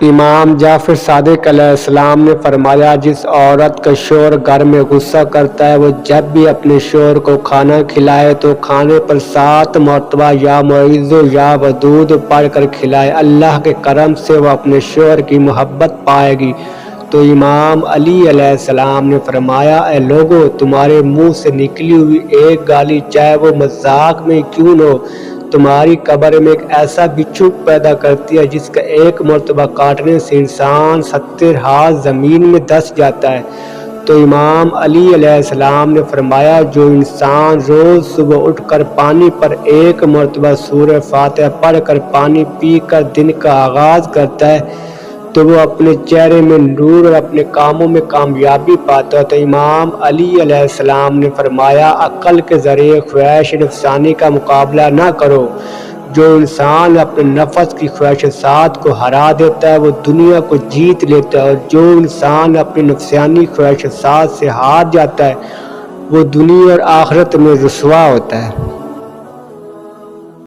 امام جعفر صادق علیہ السلام نے فرمایا، جس عورت کا شوہر گھر میں غصہ کرتا ہے، وہ جب بھی اپنے شوہر کو کھانا کھلائے تو کھانے پر 7 مرتبہ یا معیذ یا ودود پڑھ کر کھلائے، اللہ کے کرم سے وہ اپنے شوہر کی محبت پائے گی۔ تو امام علی علیہ السلام نے فرمایا، اے لوگو، تمہارے منہ سے نکلی ہوئی ایک گالی چاہے وہ مذاق میں کیوں نہ ہو، تمہاری قبر میں ایک ایسا بچھو پیدا کرتی ہے جس کا ایک مرتبہ کاٹنے سے انسان 70 ہاتھ زمین میں دس جاتا ہے۔ تو امام علی علیہ السلام نے فرمایا، جو انسان روز صبح اٹھ کر پانی پر ایک مرتبہ سورہ فاتحہ پڑھ کر پانی پی کر دن کا آغاز کرتا ہے تو وہ اپنے چہرے میں نور اور اپنے کاموں میں کامیابی پاتا ہے۔ تو امام علی علیہ السلام نے فرمایا، عقل کے ذریعے خواہش نفسانی کا مقابلہ نہ کرو۔ جو انسان اپنے نفس کی خواہشات کو ہرا دیتا ہے وہ دنیا کو جیت لیتا ہے، اور جو انسان اپنی نفسانی خواہشات سے ہار جاتا ہے وہ دنیا اور آخرت میں رسوا ہوتا ہے۔